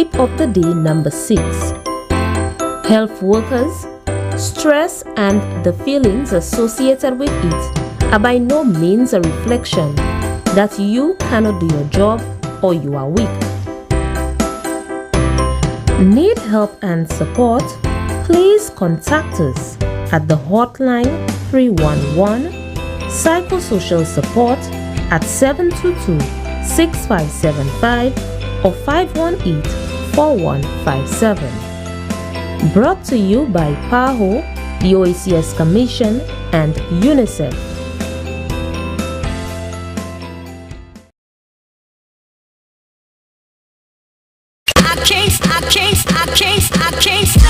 Tip of the day number 6. Health workers, stress and the feelings associated with it are by no means a reflection that you cannot do your job or you are weak. Need help and support? Please contact us at the hotline 311 Psychosocial Support at 722-6575 or 518-4157. Brought to you by PAHO, the OECS Commission, and UNICEF. I can't stay.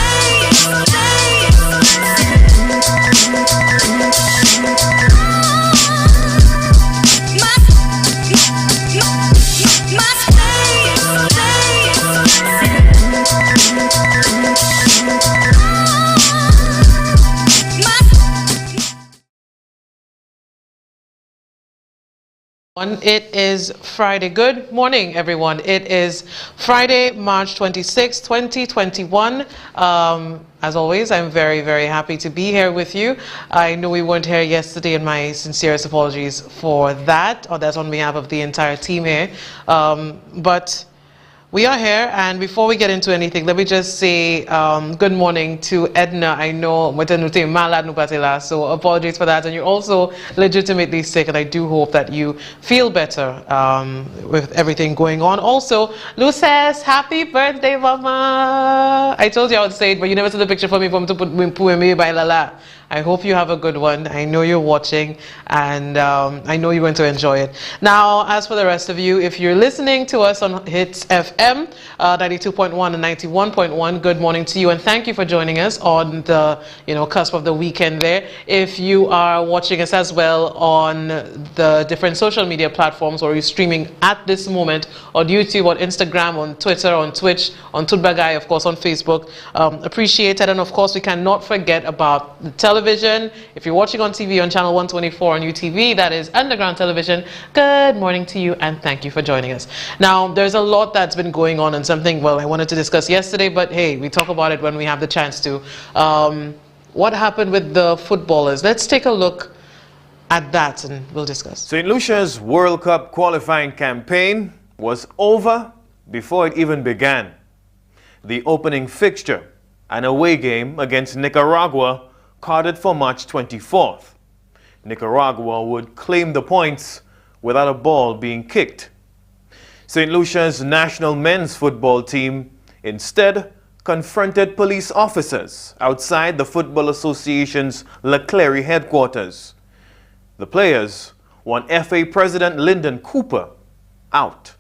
It is Friday. Good morning, everyone. It is Friday, March 26, 2021. As always, I'm very, very happy to be here with you. I know we weren't here yesterday, and my sincerest apologies for that, or that's on behalf of the entire team here. But we are here, and before we get into anything, let me just say good morning to Edna. I know so apologies for that, and you're also legitimately sick, and I do hope that you feel better with everything going on. Also, Luces, happy birthday, Mama! I told you I would say it, but you never took the picture for me to put me by Lala. I hope you have a good one. I know you're watching, and I know you're going to enjoy it. Now, as for the rest of you, if you're listening to us on Hits FM 92.1 and 91.1, good morning to you, and thank you for joining us on the cusp of the weekend there. If you are watching us as well on the different social media platforms, or you're streaming at this moment on YouTube, on Instagram, on Twitter, on Twitch, on Tutbagai, of course, on Facebook, appreciate it. And of course, we cannot forget about the television. If you're watching on TV on channel 124 on UTV, that is Underground Television, good morning to you, and thank you for joining us. Now, there's a lot that's been going on, and something, well, I wanted to discuss yesterday, but hey, we talk about it when we have the chance to. What happened with the footballers? Let's take a look at that, and we'll discuss. St. Lucia's World Cup qualifying campaign was over before it even began. The opening fixture, an away game against Nicaragua, carded for March 24th. Nicaragua would claim the points without a ball being kicked. St. Lucia's national men's football team instead confronted police officers outside the Football Association's Leclerc headquarters. The players want FA President Lyndon Cooper out.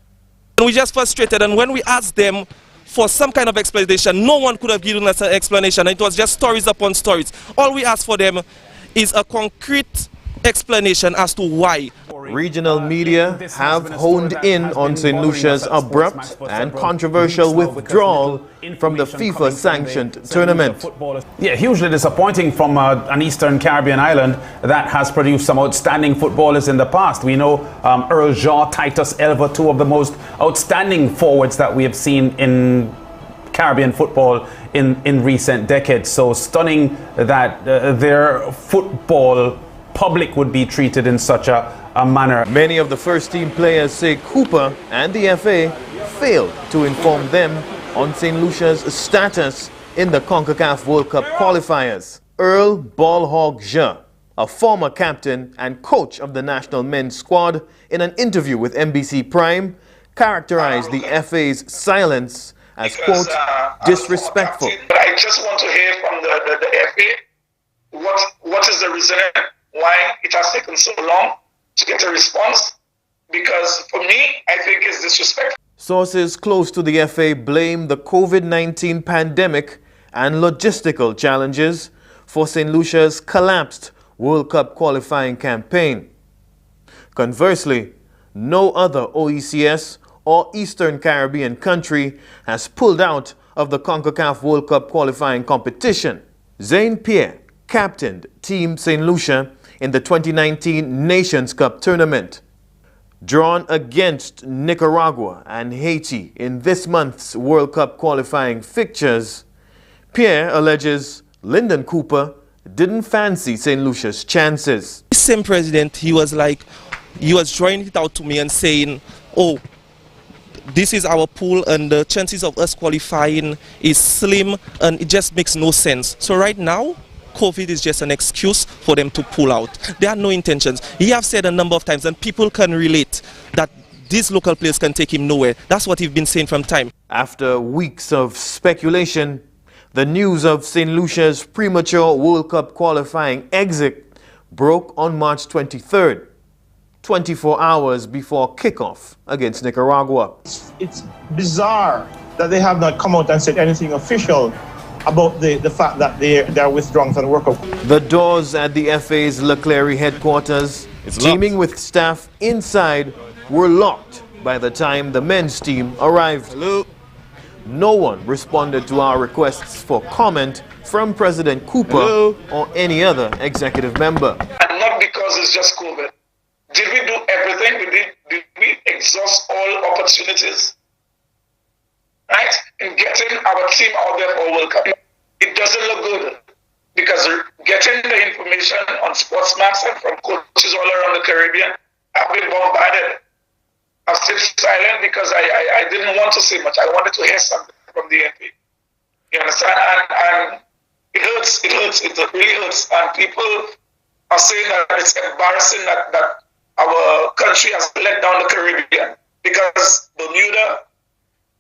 We just frustrated, and when we asked them for some kind of explanation, no one could have given us an explanation. It was just stories upon stories. All we asked for them is a concrete explanation as to why. Regional media have honed in on St. Lucia's abrupt and controversial withdrawal from the FIFA-sanctioned tournament. Yeah, hugely disappointing from an Eastern Caribbean island that has produced some outstanding footballers in the past. We know Earl Jaw, Titus Elva, two of the most outstanding forwards that we have seen in Caribbean football in recent decades. So stunning that their football public would be treated in such a manner. Many of the first-team players say Cooper and the FA failed to inform them on St. Lucia's status in the CONCACAF World Cup qualifiers. Earl Ballhog Ja, a former captain and coach of the national men's squad, in an interview with NBC Prime, characterized the FA's silence as, quote, disrespectful. But I just want to hear from the FA, what is the reason why it has taken so long to get a response? Because for me, I think it's disrespectful. Sources close to the FA blame the COVID-19 pandemic and logistical challenges for St. Lucia's collapsed World Cup qualifying campaign. Conversely, no other OECS or Eastern Caribbean country has pulled out of the CONCACAF World Cup qualifying competition. Zane Pierre captained Team St. Lucia in the 2019 Nations Cup tournament. Drawn against Nicaragua and Haiti in this month's World Cup qualifying fixtures, Pierre alleges Lyndon Cooper didn't fancy St. Lucia's chances. The same president, he was drawing it out to me and saying, oh, this is our pool and the chances of us qualifying is slim and it just makes no sense. So right now, COVID is just an excuse for them to pull out. There are no intentions. He have said a number of times and people can relate that these local players can take him nowhere. That's what he's been saying from time. After weeks of speculation, the news of St. Lucia's premature World Cup qualifying exit broke on March 23rd, 24 hours before kickoff against Nicaragua. It's bizarre that they have not come out and said anything official about the fact that they're withdrawing from the World Cup. The doors at the FA's Leclerc headquarters, teeming with staff inside, were locked by the time the men's team arrived. Hello. No one responded to our requests for comment from President Cooper or any other executive member. And not because it's just COVID. Did we do everything? Did we exhaust all opportunities? Right? In getting our team out there for World Cup. It doesn't look good because getting the information on Sportsmax and from coaches all around the Caribbean, I've been bombarded. I've stayed silent because I didn't want to say much. I wanted to hear something from the MP. You understand? And it hurts. It really hurts. And people are saying that it's embarrassing that our country has let down the Caribbean because Bermuda,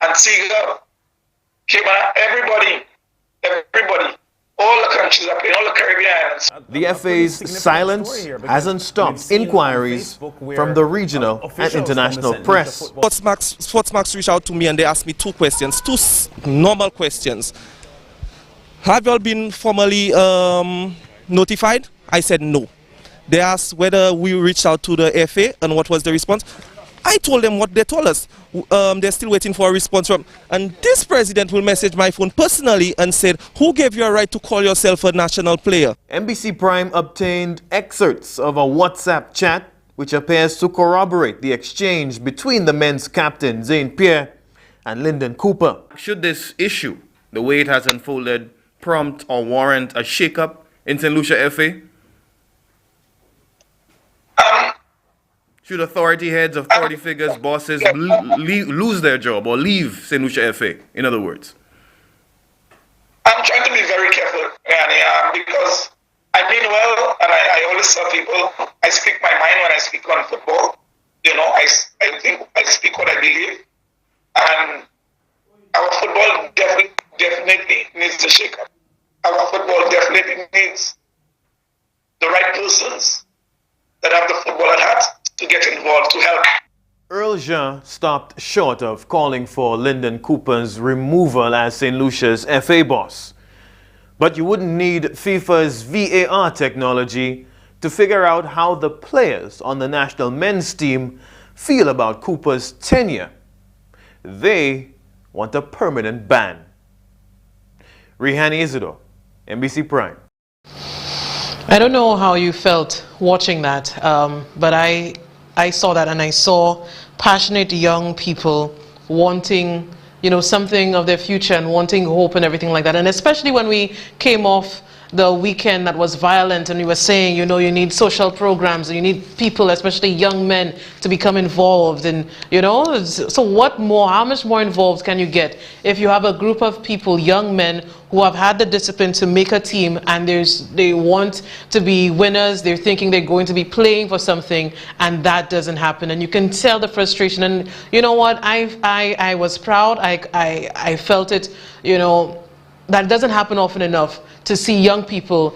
Antigua, Cayman, everybody, all the countries are playing, all the Caribbean islands. The FA's silence hasn't stopped inquiries from the regional and international press. Sportsmax reached out to me and they asked me two questions, normal questions. Have you all been formally notified? I said no. They asked whether we reached out to the FA and what was the response. I told them what they told us. They're still waiting for a response from. And this president will message my phone personally and said, who gave you a right to call yourself a national player? NBC Prime obtained excerpts of a WhatsApp chat which appears to corroborate the exchange between the men's captain, Zane Pierre, and Lyndon Cooper. Should this issue, the way it has unfolded, prompt or warrant a shake-up in St. Lucia FA? Should authority heads, authority figures, bosses lose their job or leave St. Lucia FA, in other words? I'm trying to be very careful, because I mean well, and I always tell people, I speak my mind when I speak on football. You know, I think I speak what I believe. And our football definitely needs a shake-up. Our football definitely needs the right persons that have the football at heart to get involved, to help. Earl Jean stopped short of calling for Lyndon Cooper's removal as St. Lucia's FA boss. But you wouldn't need FIFA's VAR technology to figure out how the players on the national men's team feel about Cooper's tenure. They want a permanent ban. Rihani Isidore, NBC Prime. I don't know how you felt watching that, but I saw that, and I saw passionate young people wanting, something of their future and wanting hope and everything like that. And especially when we came off the weekend that was violent and we were saying, you need social programs and you need people, especially young men, to become involved. And, so what more, how much more involved can you get if you have a group of people, young men, who have had the discipline to make a team and they want to be winners, they're thinking they're going to be playing for something, and that doesn't happen. And you can tell the frustration. And you know what, I was proud, I felt it, that doesn't happen often enough, to see young people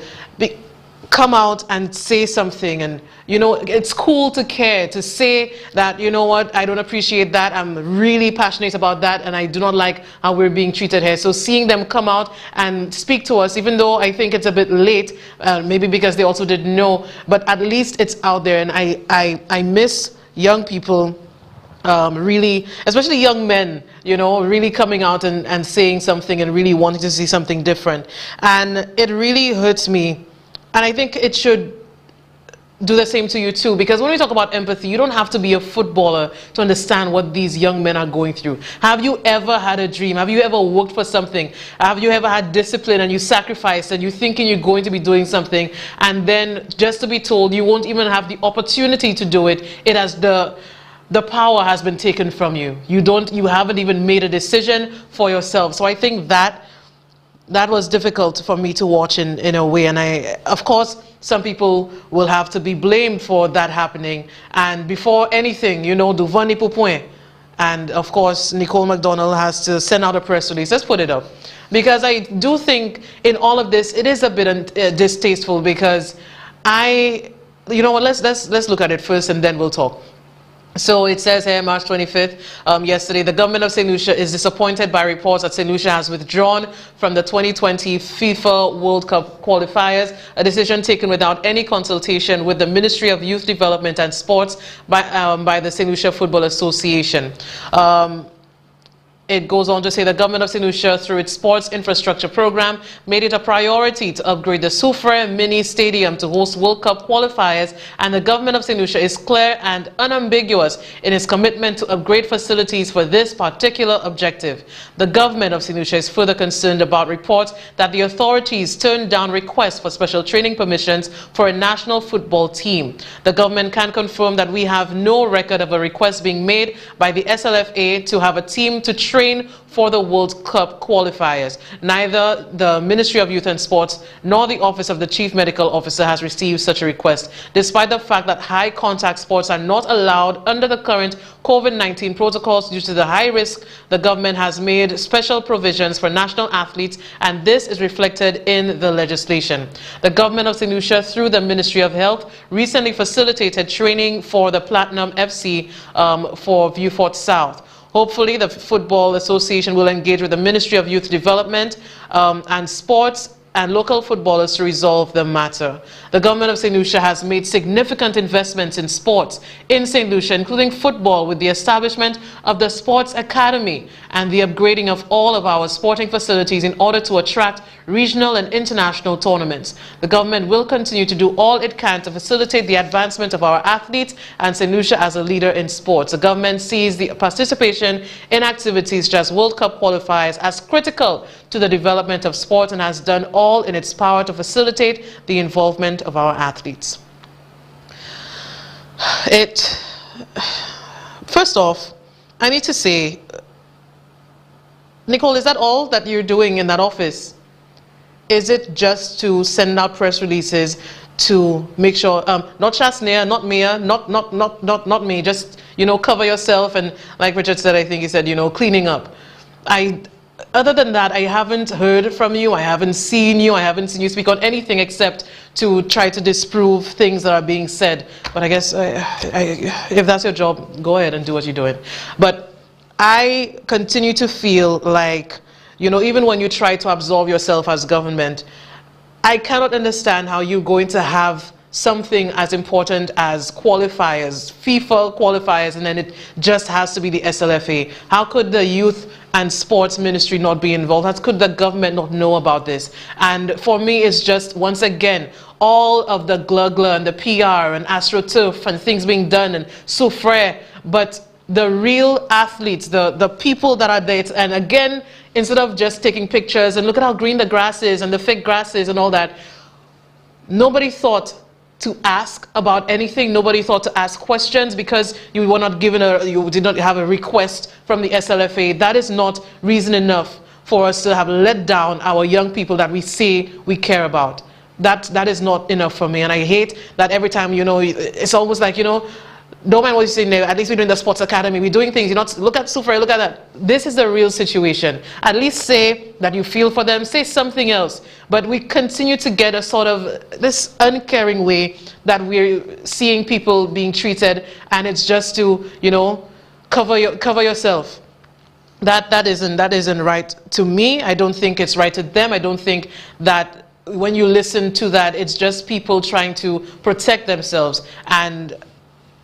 come out and say something. And it's cool to care, to say that, what, I don't appreciate that, I'm really passionate about that, and I do not like how we're being treated here. So seeing them come out and speak to us, even though I think it's a bit late, maybe because they also didn't know, but at least it's out there. And I miss young people, really, especially young men, really coming out and saying something and really wanting to see something different. And it really hurts me. And I think it should do the same to you too, because when we talk about empathy, you don't have to be a footballer to understand what these young men are going through. Have you ever had a dream? Have you ever worked for something? Have you ever had discipline and you sacrificed and you're thinking you're going to be doing something, and then just to be told you won't even have the opportunity to do it, it has the power has been taken from you. You haven't even made a decision for yourself. So I think that was difficult for me to watch in a way, and of course some people will have to be blamed for that happening. And before anything, you know, du vent pour point. And of course, Nicole McDonald has to send out a press release. Let's put it up. Because I do think in all of this, it is a bit distasteful, because you know what, let's look at it first and then we'll talk. So it says here, March 25th, yesterday, the government of St. Lucia is disappointed by reports that St. Lucia has withdrawn from the 2020 FIFA World Cup qualifiers, a decision taken without any consultation with the Ministry of Youth Development and Sports by the St. Lucia Football Association. It goes on to say the government of St. Lucia, through its sports infrastructure program, made it a priority to upgrade the Soufrière Mini Stadium to host World Cup qualifiers, and the government of St. Lucia is clear and unambiguous in its commitment to upgrade facilities for this particular objective. The government of St. Lucia is further concerned about reports that the authorities turned down requests for special training permissions for a national football team. The government can confirm that we have no record of a request being made by the SLFA to have a team to train for the World Cup qualifiers. Neither the Ministry of Youth and Sports nor the Office of the Chief Medical Officer has received such a request, despite the fact that high contact sports are not allowed under the current COVID-19 protocols due to the high risk. The government has made special provisions for national athletes, and this is reflected in the legislation. The government of St. Lucia, through the Ministry of Health, recently facilitated training for the Platinum FC for Vieux-Fort South. Hopefully, the Football Association will engage with the Ministry of Youth Development and Sports and local footballers to resolve the matter. The government of St. Lucia has made significant investments in sports in St. Lucia, including football, with the establishment of the Sports Academy and the upgrading of all of our sporting facilities in order to attract regional and international tournaments. The government will continue to do all it can to facilitate the advancement of our athletes and St. Lucia as a leader in sports. The government sees the participation in activities such as World Cup qualifiers as critical to the development of sport, and has done all in its power to facilitate the involvement of our athletes. First off, I need to say, Nicole, is that all that you're doing in that office? Is it just to send out press releases to make sure, not Chasnea, not Mia, not me, just, you know, cover yourself, and like Richard said, I think he said, you know, cleaning up. Other than that, I haven't heard from you, I haven't seen you speak on anything except to try to disprove things that are being said. But I guess if that's your job, go ahead and do what you're doing. But I continue to feel like, you know, even when you try to absolve yourself as government, I cannot understand how you're going to have something as important as qualifiers, FIFA qualifiers, and then it just has to be the SLFA. How could the Youth and Sports Ministry not be involved? How could the government not know about this? And for me, it's just, once again, all of the glugla and the PR and AstroTurf and things being done and Soufrière, but the real athletes, the people that are there, and again, instead of just taking pictures and look at how green the grass is and the fake grass is and all that, nobody thought to ask about anything. Nobody thought to ask questions because you were not given you did not have a request from the SLFA. That is not reason enough for us to have let down our young people that we say we care about. That is not enough for me, and I hate that every time, you know, it's almost like, you know, don't mind what you're saying there, at least we're doing the Sports Academy, we're doing things, you know, look at Soufrière, look at that. This is the real situation. At least say that you feel for them, say something else. But we continue to get a sort of this uncaring way that we're seeing people being treated, and it's just to, you know, cover yourself. That isn't right to me. I don't think it's right to them. I don't think that when you listen to that, it's just people trying to protect themselves, and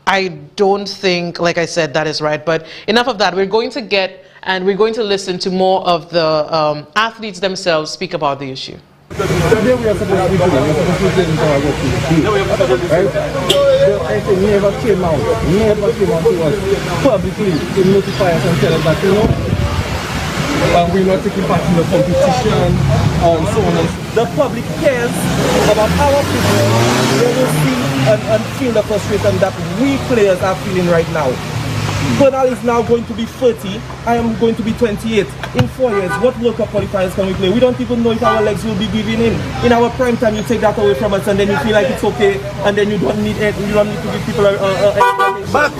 I don't think, like I said, that is right. But enough of that. We're going to listen to more of the athletes themselves speak about the issue. Today we are supposed to be doing, we are supposed to be doing our work. Right? I think never came out to us publicly to notify us and tell us that, you know, we're not taking part in the competition and so on. The public cares about our people. They will see and feel the frustration that we players are feeling right now. Bernal is now going to be 30. I am going to be 28. In 4 years, what World Cup qualifiers can we play? We don't even know if our legs will be giving in. In our prime time, you take that away from us, and then you feel like it's okay, and then you don't need it. You don't need to give people back.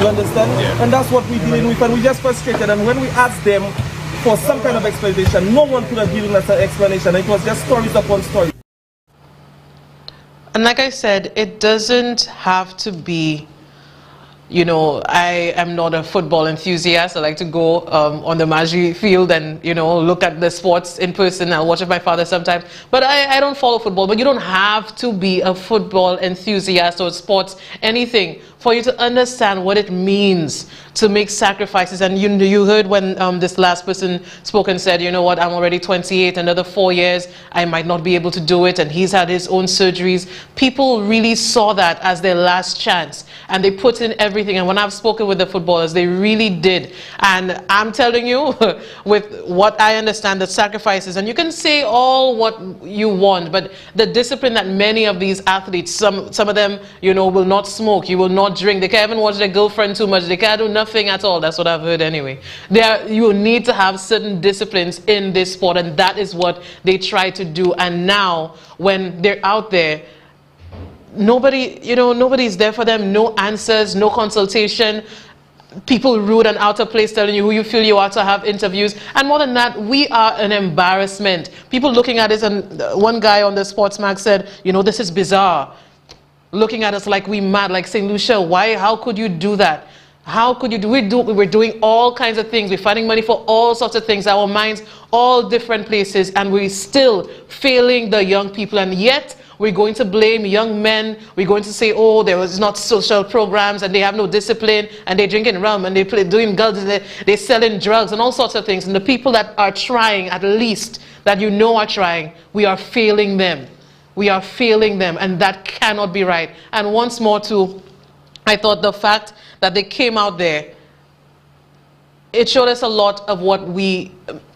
You understand? Yeah. And that's what we're dealing with, and we're just frustrated. And when we asked them for some kind of explanation, no one could have given us an explanation. It was just stories upon stories. And like I said, it doesn't have to be, you know, I am not a football enthusiast. I like to go on the Maji field and, you know, look at the sports in person. I'll watch with my father sometimes. But I don't follow football. But you don't have to be a football enthusiast or sports anything for you to understand what it means to make sacrifices. And you heard when this last person spoke and said, you know what, I'm already 28, another 4 years, I might not be able to do it. And he's had his own surgeries. People really saw that as their last chance. And they put in everything. And when I've spoken with the footballers, they really did. And I'm telling you, with what I understand, the sacrifices, and you can say all what you want, but the discipline that many of these athletes, some of them, you know, will not smoke, you will not drink, they can't even watch their girlfriend too much, they can't do nothing at all. That's what I've heard anyway. You need to have certain disciplines in this sport, and that is what they try to do. And now, when they're out there, nobody, you know, nobody's there for them, no answers, no consultation. People rude and out of place telling you who you feel you are to have interviews. And more than that, we are an embarrassment. People looking at it, and one guy on the Sports Mag said, you know, this is bizarre. Looking at us like we mad, like saying, Lucia, why, how could you do that? How could you do it? We're doing all kinds of things. We're finding money for all sorts of things. Our minds, all different places, and we're still failing the young people. And yet, we're going to blame young men. We're going to say, oh, there was not social programs, and they have no discipline, and they're drinking rum, and they're doing girls, they're selling drugs, and all sorts of things. And the people that are trying, at least, that you know are trying, we are failing them. We are failing them, and that cannot be right. And once more, too, I thought the fact that they came out there, it showed us a lot of what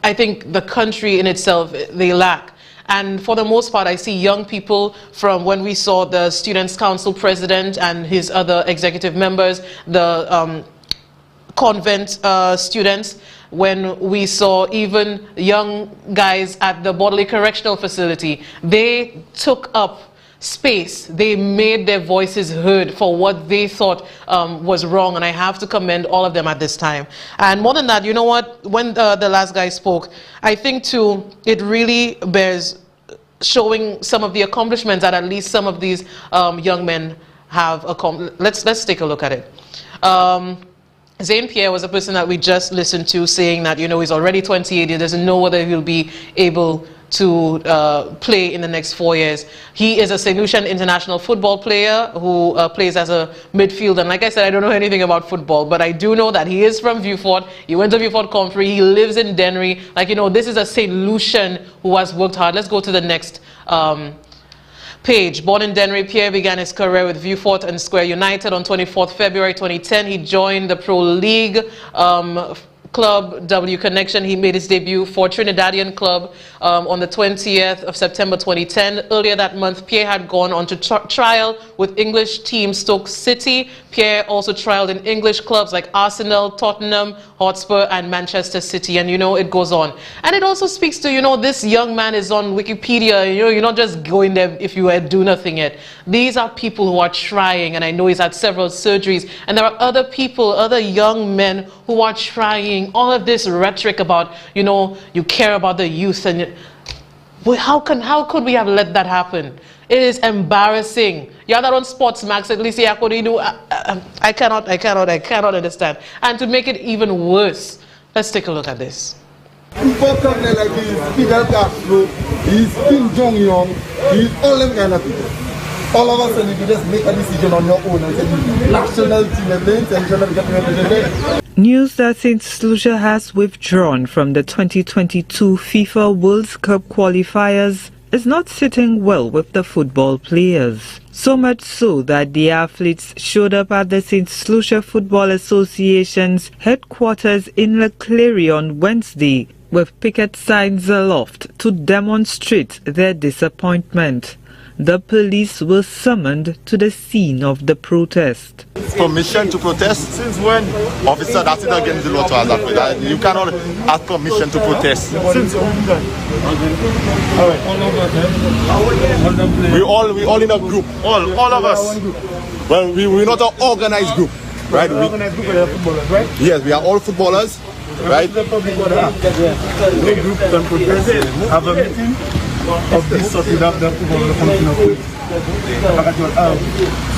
I think the country in itself, they lack. And for the most part, I see young people from when we saw the Students' Council president and his other executive members, the convent students, when we saw even young guys at the Bodley Correctional Facility, they took up space. They made their voices heard for what they thought was wrong, and I have to commend all of them at this time. And more than that, you know what, when the last guy spoke, I think too, it really bears showing some of the accomplishments that at least some of these young men have accomplished. Let's take a look at it. Zane Pierre was a person that we just listened to saying that, you know, he's already 28, he doesn't know whether he'll be able to play in the next 4 years. He is a St. Lucian international football player who plays as a midfielder. And like I said, I don't know anything about football, but I do know that he is from Vieux-Fort. He went to Vieux-Fort Comfrey. He lives in Dennery. Like, you know, this is a St. Lucian who has worked hard. Let's go to the next page. Born in Dennery, Pierre began his career with Vieux-Fort and Square United on 24th February 2010. He joined the Pro League club W Connection. He made his debut for Trinidadian club on the 20th of September 2010. Earlier that month, Pierre had gone on to trial with English team Stoke City. Pierre also trialed in English clubs like Arsenal, Tottenham, Hotspur, and Manchester City. And you know, it goes on. And it also speaks to, you know, this young man is on Wikipedia. You know, you're not just going there if you do nothing yet. These are people who are trying, and I know he's had several surgeries. And there are other people, other young men who are trying. All of this rhetoric about, you know, you care about the youth, and how could we have let that happen? It is embarrassing. You're not on Sports Max, at least I cannot understand. And to make it even worse, let's take a look at this. People come there like he's Fidel Castro, he's Kim Jong-un, he's all them kind of people. All of a sudden, you just make a decision on your own and say, national team, and the intention of getting represented. News that St. Lucia has withdrawn from the 2022 FIFA World Cup qualifiers is not sitting well with the football players. So much so that the athletes showed up at the St. Lucia Football Association's headquarters in Leclerc on Wednesday with picket signs aloft to demonstrate their disappointment. The police were summoned to the scene of the protest. Permission to protest? Since when? Officer, that's it against the law to ask that. You cannot ask permission to protest. Since when? We all in a group. All of us. Well, we're not an organized group, right? Organized group of footballers, right? Yes, we are all footballers, right? The public order. No group can protest. Have a meeting of this sort without the football commission of police.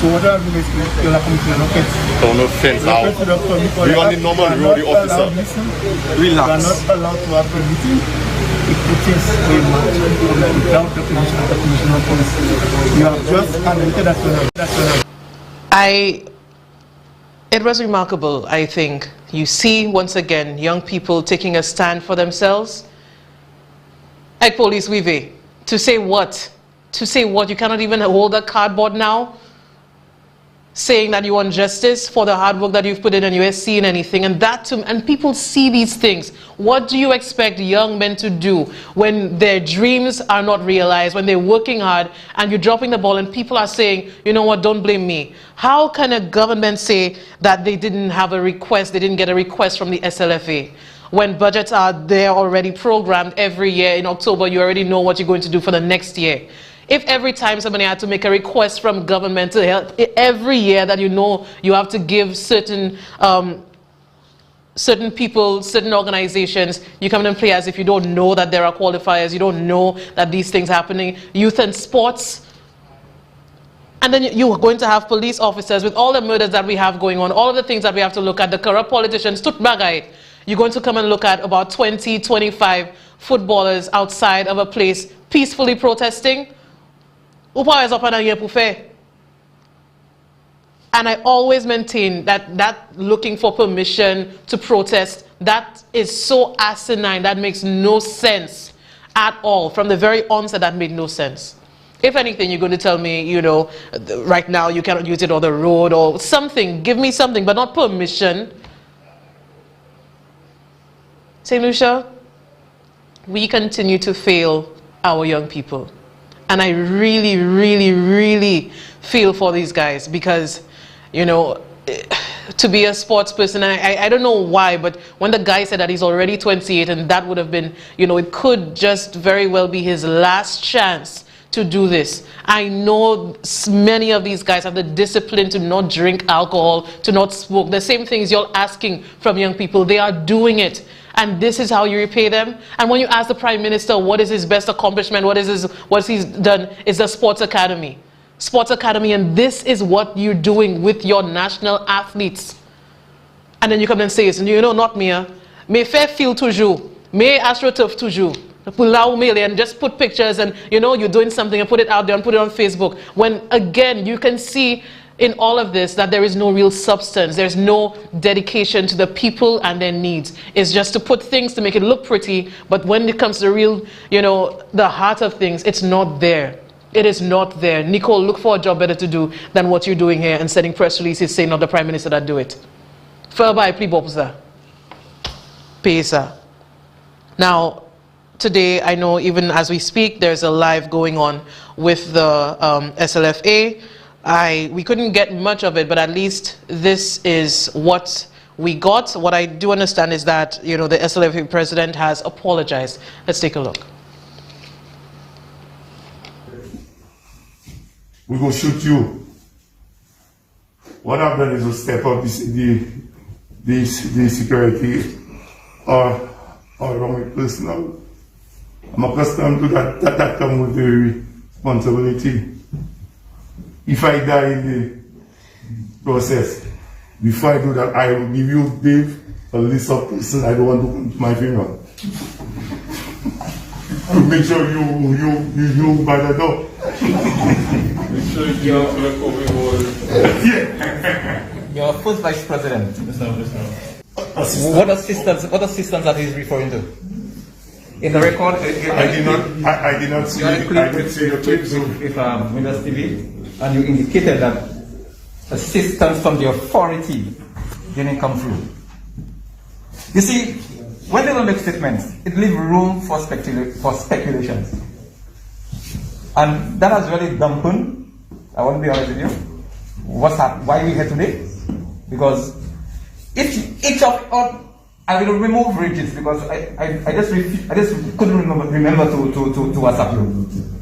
So what are the commission of offense? No offense. We are the normal road officer. Relax. We are not allowed to have a meeting. It protests a match without the permission of the commission of police. You have just admitted that. It was remarkable, I think. You see, once again, young people taking a stand for themselves. Like police, we've to say what? To say what? You cannot even hold a cardboard now? Saying that you want justice for the hard work that you've put in and you ain't seeing anything. And people see these things. What do you expect young men to do when their dreams are not realized, when they're working hard and you're dropping the ball and people are saying, you know what, don't blame me? How can a government say that they didn't have a request, they didn't get a request from the SLFA? When budgets are there already programmed every year in October, you already know what you're going to do for the next year. If every time somebody had to make a request from government to help, every year that you know you have to give certain people, certain organizations, you come and play as if you don't know that there are qualifiers, you don't know that these things happening, youth and sports. And then you're going to have police officers with all the murders that we have going on, all of the things that we have to look at, the corrupt politicians, you're going to come and look at about 20, 25 footballers outside of a place peacefully protesting. And I always maintain that looking for permission to protest, that is so asinine, that makes no sense at all. From the very onset, that made no sense. If anything, you're going to tell me, you know, right now you cannot use it on the road or something. Give me something, but not permission. St. Lucia, we continue to fail our young people. And I really, really, really feel for these guys because, you know, to be a sports person, I don't know why, but when the guy said that he's already 28 and that would have been, you know, it could just very well be his last chance to do this. I know many of these guys have the discipline to not drink alcohol, to not smoke. The same things you're asking from young people, they are doing it. And this is how you repay them. And when you ask the Prime Minister what is his best accomplishment, what he's done, is the Sports Academy. Sports Academy, and this is what you're doing with your national athletes. And then you come and say, you know, not me. Me fair feel toujours. Me astroturf toujours. And just put pictures and, you know, you're doing something and put it out there and put it on Facebook. When, again, you can see in all of this that there is no real substance. There's no dedication to the people and their needs. It's just to put things to make it look pretty, but when it comes to the real, you know, the heart of things, it's not there. It is not there. Nicole, look for a job better to do than what you're doing here and sending press releases saying not the Prime Minister that do it. Furby, please, Bopsa. Pesa. Now, today, I know even as we speak, there's a live going on with the SLFA. We couldn't get much of it, but at least this is what we got. What I do understand is that, you know, the SLFA president has apologized. Let's take a look. We go shoot you. What I've done is to step up the security or around my personal. I'm accustomed to that comes with the responsibility. If I die in the process, before I do that, I will give you, Dave, a list of persons I don't want to come to my funeral. To make sure you by the door. Make sure you look over. Yeah. Your first vice president. What assistance that he's referring to? In the record, I did not see the clip. If Windows TV, and you indicated that assistance from the authority didn't come through. You see, when they don't make statements, it leaves room for speculations. And that has really dampened, I want to be honest with you, why we're here today. Because if each of us, I will remove Regis because I just couldn't remember to WhatsApp you.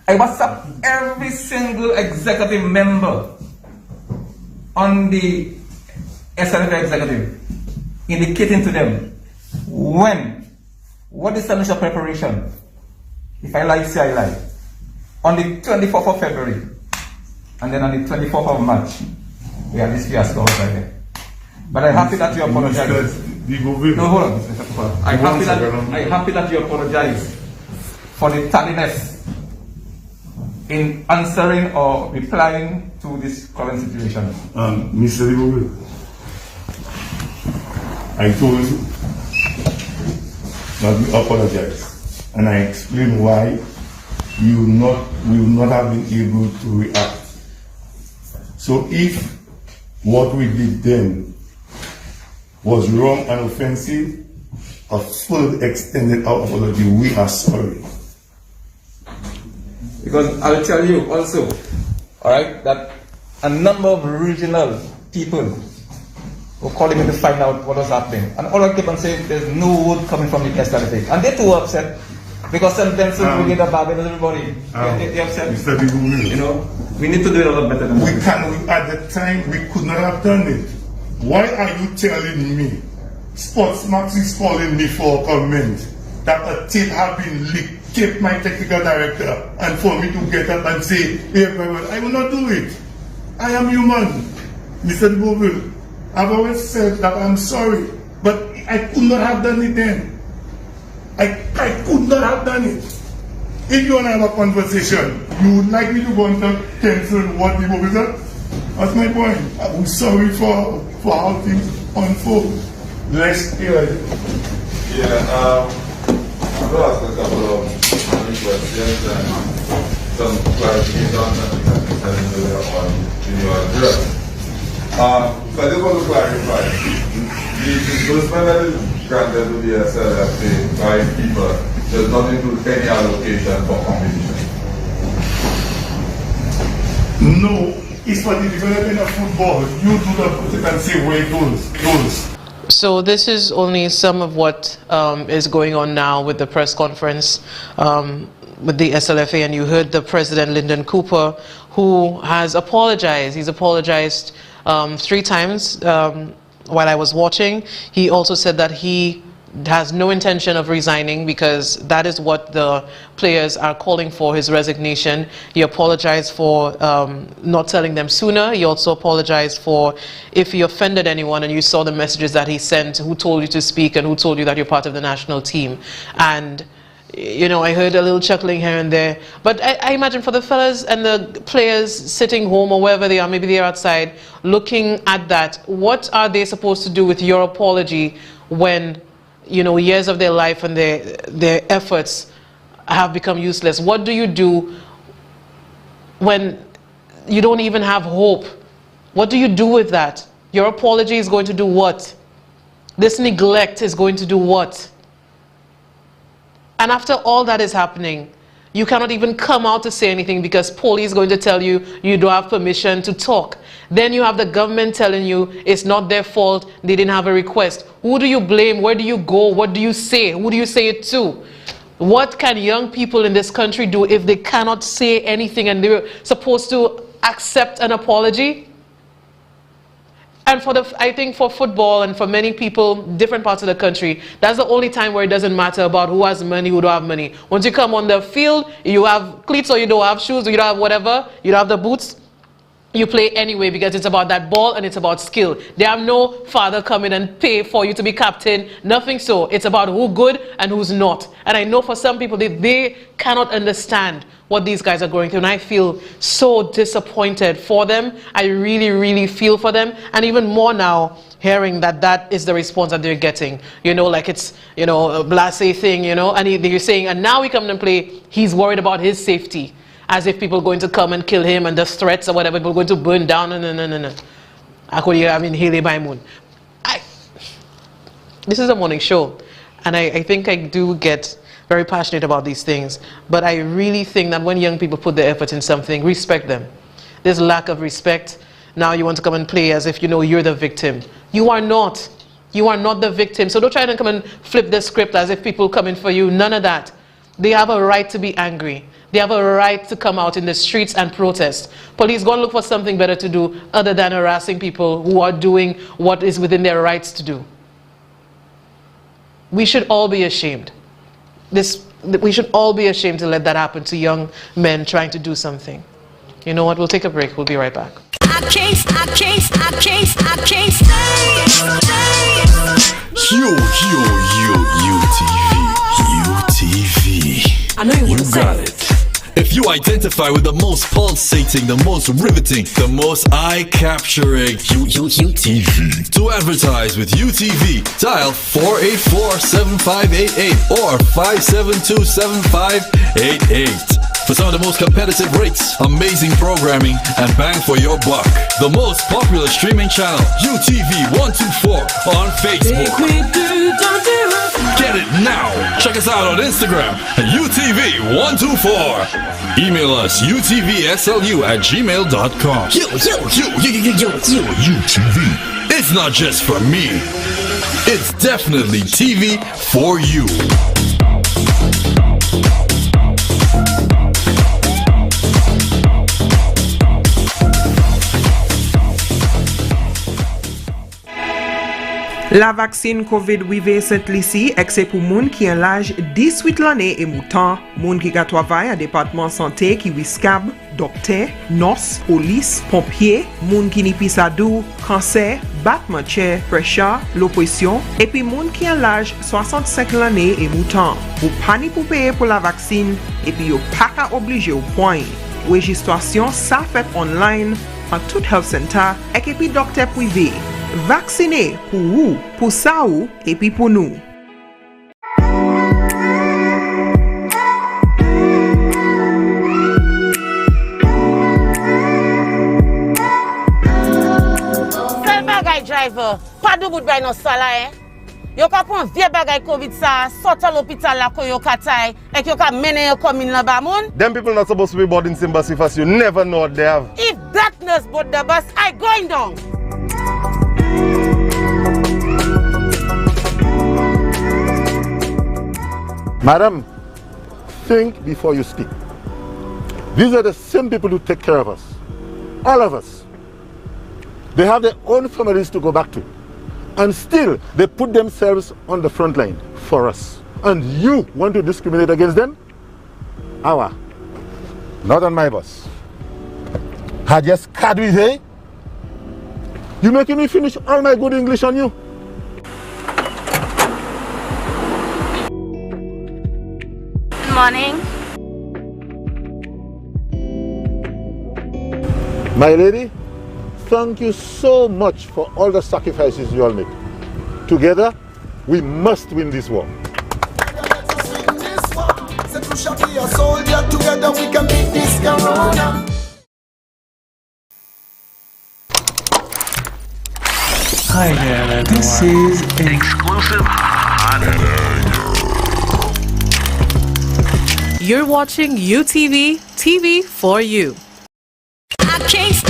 I WhatsApp every single executive member on the SNF executive, indicating to them what is the initial preparation. If I lie, say I lie. On the 24th of February, and then on the 24th of March, we have this fiasco right there. But I'm happy that you apologize. No, hold on, Mr. Kupa. I'm happy that you apologize for the tardiness in answering or replying to this current situation. Mr. Libovi, I told you that we apologize, and I explained why we will not have been able to react. So if what we did then was wrong and offensive, a full extended apology, we are sorry. Because I'll tell you also, alright, that a number of regional people were calling me to find out what was happening. And all I kept on saying, there's no word coming from the SLFA. And they too were upset because St. Vincent will get a bargain with everybody. They're upset. You know, we need to do it a lot better than that. At the time, we could not have done it. Why are you telling me? Sportsmax is calling me for a comment that a tape have been leaked. Keep my technical director and for me to get up and say, hey, I will not do it. I am human. Mr. Boville, I've always said that I'm sorry, but I could not have done it then. I could not have done it. If you want to have a conversation, you would like me to go and cancel what the Boville said? That's my point. I'm sorry for how things unfold. Let's hear it. Yeah, I'm going to ask a couple of questions and some clarifications that we can tell you on your address. So I just want to clarify. The disbursement that is granted to the SLFA by FIFA does not include any allocation for competition. No, it's for the development of football. You do the put it and say where it goes. So this is only some of what is going on now with the press conference with the SLFA, and you heard the President Lyndon Cooper, who has apologized. He's apologized 3 times while I was watching. He also said that he has no intention of resigning because that is what the players are calling for, his resignation. He apologized for not telling them sooner. He also apologized for if he offended anyone, and you saw the messages that he sent, who told you to speak and who told you that you're part of the national team. And you know, I heard a little chuckling here and there. But I imagine for the fellas and the players sitting home or wherever they are, maybe they're outside, looking at that, what are they supposed to do with your apology when, you know, years of their life and their efforts have become useless? What do you do when you don't even have hope? What do you do with that? Your apology is going to do what? This neglect is going to do what? And after all that is happening, you cannot even come out to say anything because police is going to tell you you don't have permission to talk. Then you have the government telling you it's not their fault, they didn't have a request. Who do you blame? Where do you go? What do you say? Who do you say it to? What can young people in this country do if they cannot say anything and they're supposed to accept an apology? And I think for football and for many people, different parts of the country, that's the only time where it doesn't matter about who has money, who don't have money. Once you come on the field, you have cleats or you don't have shoes, or you don't have whatever, you don't have the boots, You play anyway because it's about that ball and it's about skill. They have no father come in and pay for you to be captain. Nothing so. It's about who good and who's not. And I know for some people they cannot understand what these guys are going through. And I feel so disappointed for them. I really, really feel for them. And even more now, hearing that is the response that they're getting. You know, like it's, you know, a blasé thing, you know. And they're saying, and now we come and play, he's worried about his safety. As if people are going to come and kill him and the threats or whatever, people are going to burn down. No. I could hear, Haley by Moon. This is a morning show. And I think I do get very passionate about these things. But I really think that when young people put their effort in something, respect them. There's lack of respect. Now you want to come and play as if you know you're the victim. You are not. You are not the victim. So don't try to come and flip the script as if people coming for you. None of that. They have a right to be angry. They have a right to come out in the streets and protest. Police go and look for something better to do other than harassing people who are doing what is within their rights to do. We should all be ashamed. We should all be ashamed to let that happen to young men trying to do something. You know what? We'll take a break. We'll be right back. I can't stay. UTV. I know you got it. If you identify with the most pulsating, the most riveting, the most eye-capturing UTV. To advertise with UTV, dial 484-7588 or 572-7588. For some of the most competitive rates, amazing programming, and bang for your buck. The most popular streaming channel, UTV 124 on Facebook. Get it now. Check us out on Instagram at UTV 124. Email us utvslu@gmail.com. UTV. It's not just for me. It's definitely TV for you. La vaccine COVID wive set lisi ekse pou moun ki an laj 18 l'année et moutan, moun ki ka travay an département santé ki wiskab, dokter, nos, polis, pompier, moun ki ni pisadou, kanser, batman chè, Tresha, l'oppression, epi moun ki an laj 65 l'année et moutan. Ou pani pou paye pou la vaccine, epi yo pa ka oblige ou point. Registrasyon sa fet online an tout health center ek epi dokter privé. Vacciner pour vous, pour ça ou, et puis pour nous. Quel bagay driver, pas de bout de bain dans ça là, hein? Yo ka prend vieux bagay Covid ça, sorti à l'hôpital là ko yo katay, et yo ka mene yo commune là ba moun. Them people not supposed to be boarding same bus if you never know what they have. If that nurse board the bus, I going down. Madam, think before you speak. These are the same people who take care of us. All of us. They have their own families to go back to. And still, they put themselves on the front line for us. And you want to discriminate against them? Awa. Not on my bus. I just card with hey. You making me finish all my good English on you? Good morning. My lady, thank you so much for all the sacrifices you all make. Together, we must win this war. Hi there, this is exclusive You're watching UTV, TV for you. I can't stay.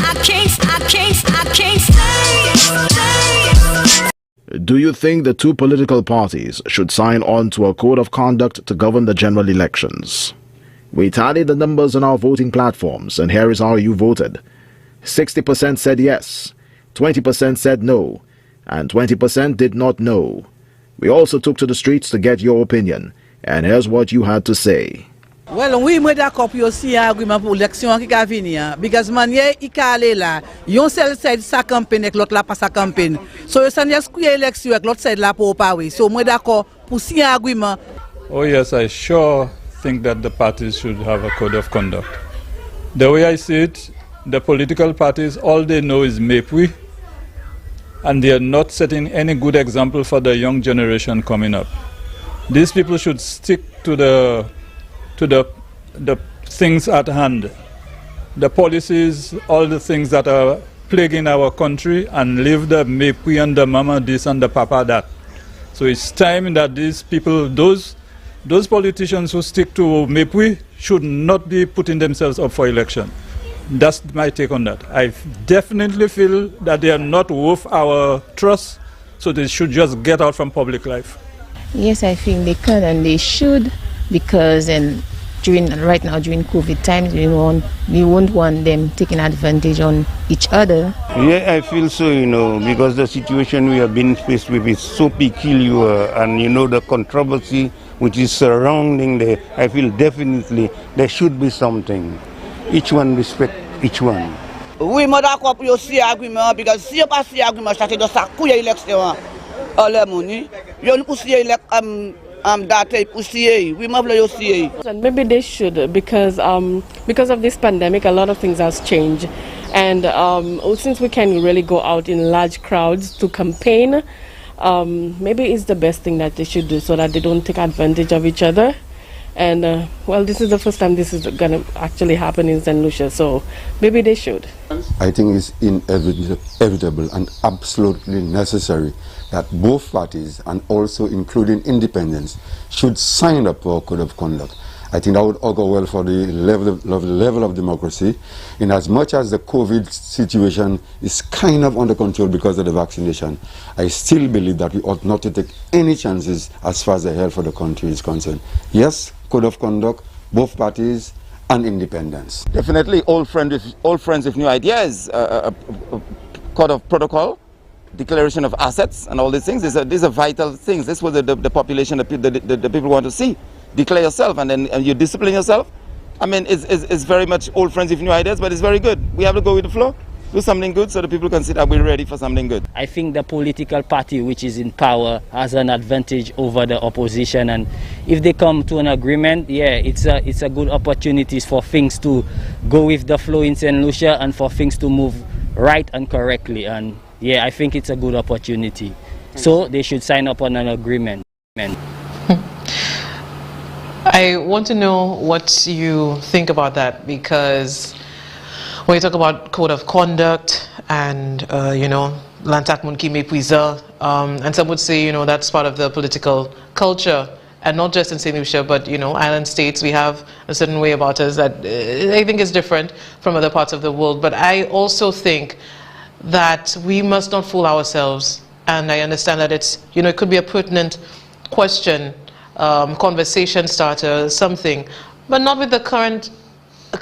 Do you think the two political parties should sign on to a code of conduct to govern the general elections? We tallied the numbers on our voting platforms, and here is how you voted. 60% said yes, 20% said no, and 20% did not know. We also took to the streets to get your opinion, and here's what you had to say. Well, oui, moi d'accord pour aussi un argument pour l'élection qui va venir. Because manière il va aller là, yon seul side sa campagne et l'autre là pas sa campagne. So ça n'y a pas élection avec l'autre side là pour pas oui. So moi d'accord pour si un argument. Oh yes, I sure think that the parties should have a code of conduct. The way I see it, the political parties, all they know is mépris, and they are not setting any good example for the young generation coming up. These people should stick to the things at hand, the policies, all the things that are plaguing our country, and leave the mépris and the mama this and the papa that. So it's time that these people, those politicians who stick to mépris, should not be putting themselves up for election. That's my take on that. I definitely feel that they are not worth our trust, so they should just get out from public life. Yes, I think they can and they should, because right now during COVID times, we won't want them taking advantage on each other. Yeah, I feel so, because the situation we have been faced with is so peculiar, and the controversy which is surrounding I feel definitely there should be something. Each one respect each one. Oui, moi d'accord pour aussi argument because si on pas si argument ça c'est de ça couille élection le moni. Yo nous aussi date aussi oui moi vle aussi. Maybe they should because of this pandemic a lot of things has changed and since we can really go out in large crowds to campaign, maybe it's the best thing that they should do so that they don't take advantage of each other. And well, this is the first time this is going to actually happen in St. Lucia, so maybe they should. I think it's inevitable and absolutely necessary that both parties, and also including independents, should sign up for a code of conduct. I think that would augur well for the level of democracy, in as much as the COVID situation is kind of under control because of the vaccination. I still believe that we ought not to take any chances as far as the health of the country is concerned. Yes, code of conduct, both parties, and independence. Definitely old friends with new ideas, code of protocol, declaration of assets, and all these things. These are vital things. This is what the population, the people want to see. Declare yourself and then you discipline yourself. I mean, it's very much old friends with new ideas, but it's very good. We have to go with the flow, do something good so the people can see that we're ready for something good. I think the political party which is in power has an advantage over the opposition, and if they come to an agreement, yeah, it's a good opportunity for things to go with the flow in St. Lucia and for things to move right and correctly. And yeah, I think it's a good opportunity. So they should sign up on an agreement. I want to know what you think about that, because when you talk about code of conduct and, Lantak Munki Mepuiza, and some would say, that's part of the political culture, and not just in St. Lucia, but, island states, we have a certain way about us that I think is different from other parts of the world. But I also think that we must not fool ourselves, and I understand that it's, it could be a pertinent question, conversation starter, something, but not with the current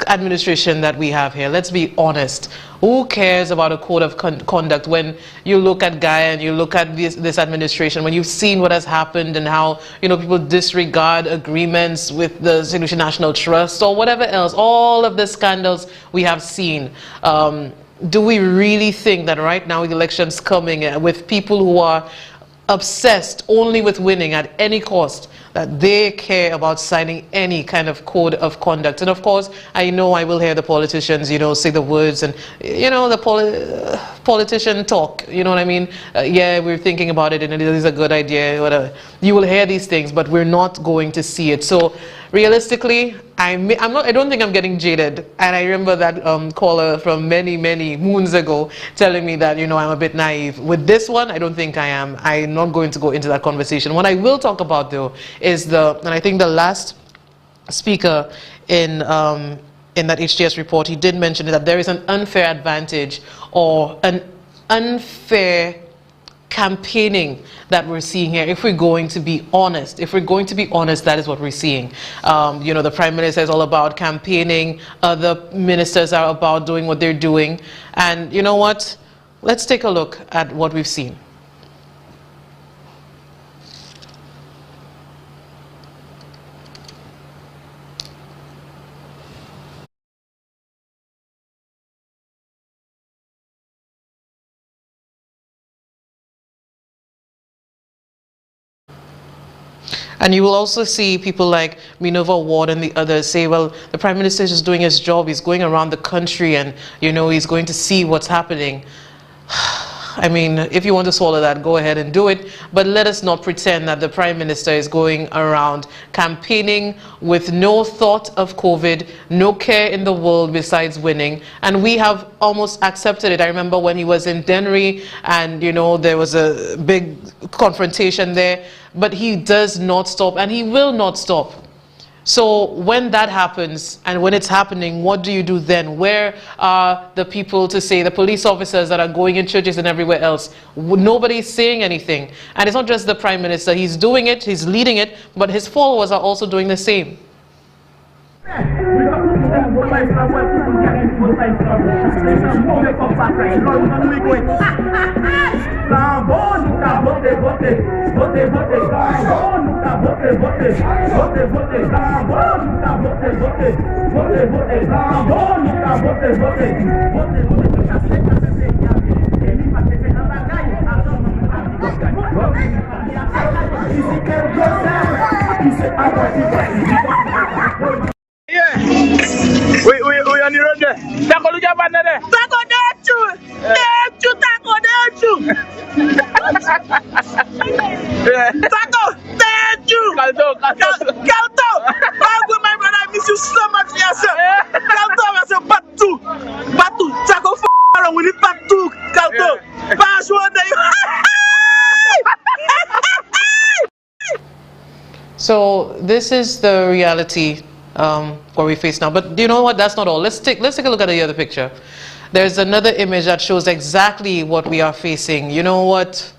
administration that we have here. Let's be honest. Who cares about a code of conduct when you look at Gaia and you look at this administration, when you've seen what has happened and how, people disregard agreements with the St. Lucia National Trust or whatever else, all of the scandals we have seen. Do we really think that right now with elections coming with people who are obsessed only with winning at any cost, that they care about signing any kind of code of conduct? And of course, I know I will hear the politicians, say the words and, the politician talk, you know what I mean? Yeah, we're thinking about it and it is a good idea, whatever. You will hear these things, but we're not going to see it. So realistically, I don't think I'm getting jaded. And I remember that caller from many, many moons ago telling me that, I'm a bit naive. With this one, I don't think I am. I'm not going to go into that conversation. What I will talk about, though, is and I think the last speaker in that HTS report, he did mention that there is an unfair advantage or an unfair campaigning that we're seeing here. If we're going to be honest, that is what we're seeing. The Prime Minister is all about campaigning, other ministers are about doing what they're doing. And you know what? Let's take a look at what we've seen. And you will also see people like Minerva Ward and the others say, well, the Prime Minister is just doing his job. He's going around the country and, you know, he's going to see what's happening. I mean, if you want to swallow that, go ahead and do it. But let us not pretend that the Prime Minister is going around campaigning with no thought of COVID, no care in the world besides winning. And we have almost accepted it. I remember when he was in Dennery and, you know, there was a big confrontation there. But he does not stop and he will not stop. So when that happens and when it's happening, what do you do then? Where are the people to say, the police officers that are going in churches and everywhere else? Nobody's saying anything. And it's not just the Prime Minister. He's doing it, he's leading it, but his followers are also doing the same. We on the road there. Taco lu jaban na there. Taco dechu. Dechu taco dechu. Taco dechu. Kalto. Bago my brother, I miss you so much, yes sir. Kalto was a batu. Batu. Taco along with the batu. Kalto. Pass one day. So this is the reality what we face now. But you know what? That's not all. Let's take a look at the other picture. There's another image that shows exactly what we are facing. You know what?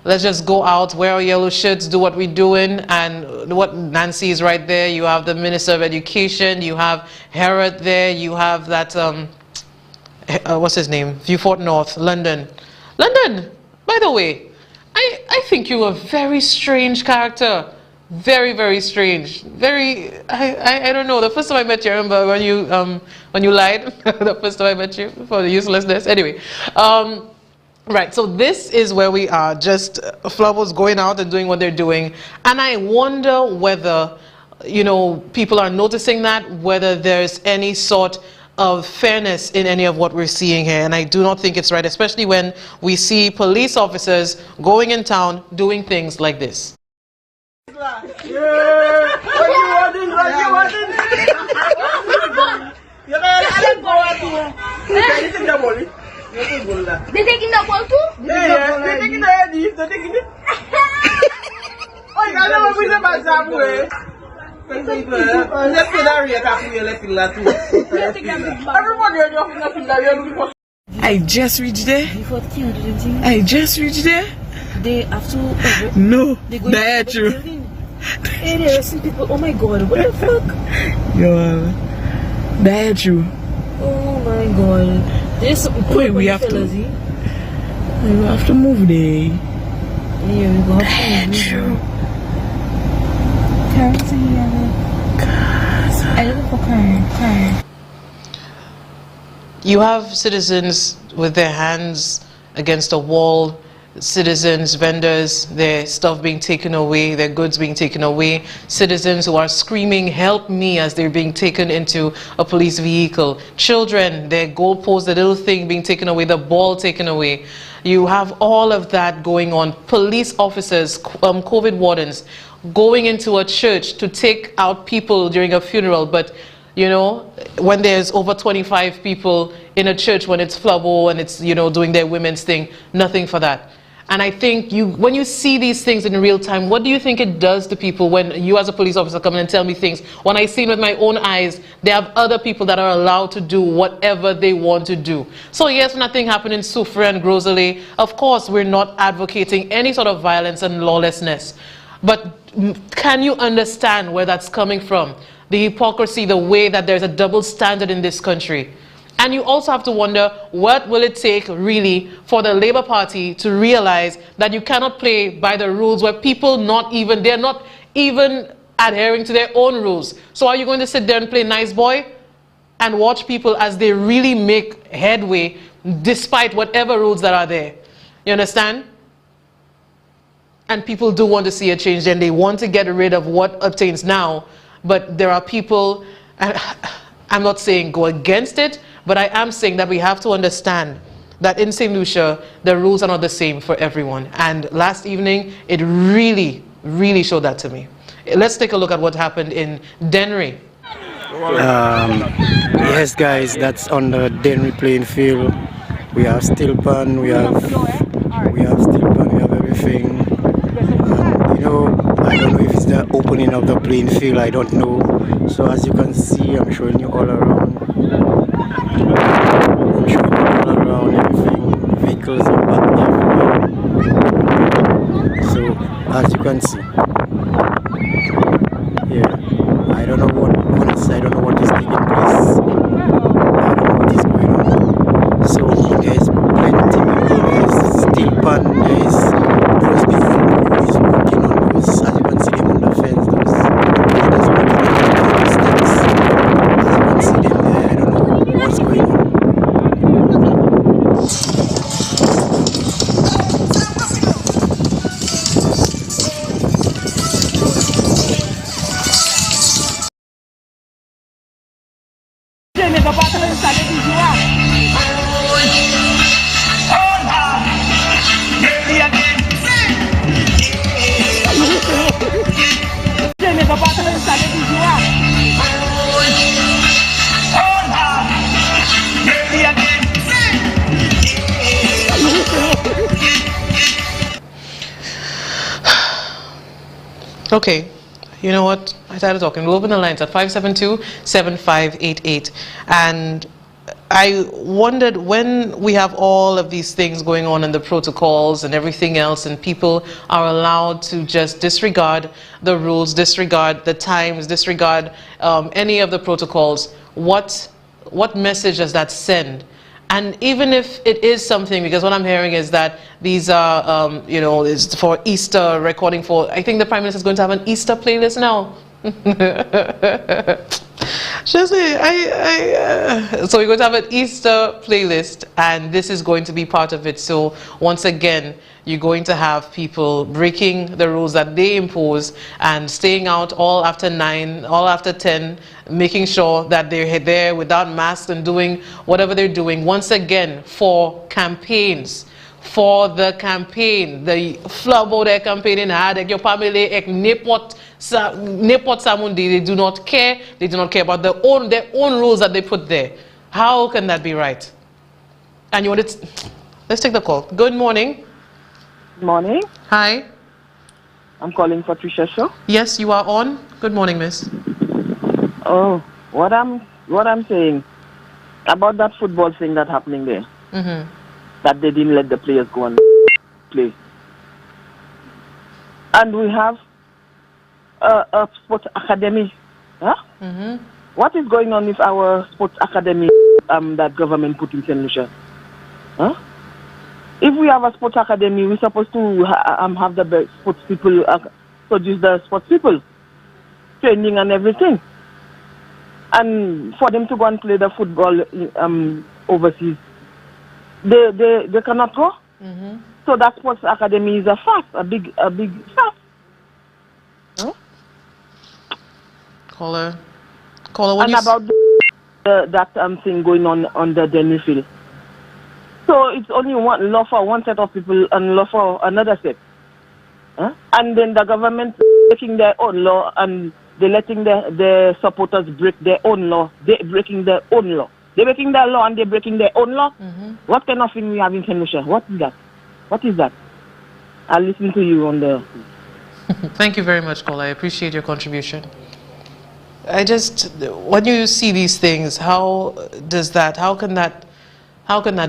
Let's just go out, wear our yellow shirts, do what we're doing. And what Nancy is right there. You have the Minister of Education. You have Herod there. You have that, what's his name? Viewfort North, London. London, by the way, I think you're a very strange character. Very, very strange. Very, I don't know. The first time I met you, I remember when you lied. The first time I met you for the uselessness. Anyway, right. So this is where we are. Just Flubbles going out and doing what they're doing, and I wonder whether, you know, people are noticing that, whether there's any sort of fairness in any of what we're seeing here. And I do not think it's right, especially when we see police officers going in town doing things like this. They're taking the ball too? Yeah, they're taking the head. They're taking it. Oh, you got to be the Bazabu. I just reached there. I just reached there. They have to. No, that's true. Hey, they're arresting people. Oh my god, what the fuck? Yo, that's true. Oh my god. There's some. Wait, we have to. We have to move there. Yeah, we go. That's true. I look for crying. You have citizens with their hands against a wall, citizens, vendors, their stuff being taken away, their goods being taken away, citizens who are screaming, help me, as they're being taken into a police vehicle, children, their goalposts, the little thing being taken away, the ball taken away. You have all of that going on. Police officers, COVID wardens, going into a church to take out people during a funeral, but you know, when there's over 25 people in a church, when it's Flubbo and it's, you know, doing their women's thing, nothing for that. And I think when you see these things in real time, what do you think it does to people when you as a police officer come in and tell me things? When I see with my own eyes, they have other people that are allowed to do whatever they want to do. So yes, nothing happened in Soufriere and Grosley. Of course, we're not advocating any sort of violence and lawlessness. But can you understand where that's coming from? The hypocrisy, the way that there's a double standard in this country. And you also have to wonder, what will it take really for the Labour Party to realize that you cannot play by the rules where people they're not even adhering to their own rules. So are you going to sit there and play nice boy and watch people as they really make headway despite whatever rules that are there? You understand? and people do want to see a change, and they want to get rid of what obtains now. But there are people, I'm not saying go against it, but I am saying that we have to understand that in St. Lucia, the rules are not the same for everyone. And last evening, it really, really showed that to me. Let's take a look at what happened in Dennery. Yes, guys, that's on the Dennery playing field. We have steel pan, we have everything. And, you know, I don't know if it's the opening of the playing field, I don't know. So as you can see, I'm showing you all around. I'm showing you all around everything. Vehicles are parked everywhere. So as you can see, yeah, I don't know what is taking place. I don't know what is going on. So there's plenty of people. There's steel pan. There's those people who is working on those. As you can see them on the fence. Those working on the sticks. As you can see them there. I don't know what's going on. Okay, you know what? I started talking. We'll open the lines at 572-7588. And I wondered, when we have all of these things going on in the protocols and everything else, and people are allowed to just disregard the rules, disregard the times, disregard any of the protocols, what message does that send? And even if it is something, because what I'm hearing is that these are, you know, it's for Easter recording for, I think the Prime Minister is going to have an Easter playlist now. So we're going to have an Easter playlist, and this is going to be part of it. So once again, you're going to have people breaking the rules that they impose and staying out all after 9, all after 10, making sure that they're there without masks and doing whatever they're doing, once again, for campaigns. For the campaign, the flabo their campaigning hard, your family, nepot samundi, they do not care. They do not care about their own rules that they put there. How can that be right? And you want it? Let's take the call. Good morning. Morning. Hi. I'm calling for Tresha Show. Yes, you are on. Good morning, miss. Oh, what I'm saying about that football thing that's happening there. Mm-hmm. That they didn't let the players go and play. And we have a sports academy. Huh? Mm-hmm. What is going on with our sports academy that government put in St. Lucia? Huh? If we have a sports academy, we're supposed to have the best sports people, produce the sports people, training and everything. And for them to go and play the football overseas, they cannot go. Mm-hmm. So that sports academy is a fact, a big fact. Huh? Caller, and about that thing going on the Denny field. So it's only one law for one set of people and law for another set. Huh? And then the government making their own law and they're letting the supporters break their own law. They're breaking their own law. They're breaking their law and they're breaking their own law. Mm-hmm. What kind of thing we have in St. Lucia? What is that? What is that? I'll listen to you on the... Thank you very much, Cole. I appreciate your contribution. When you see these things, how can that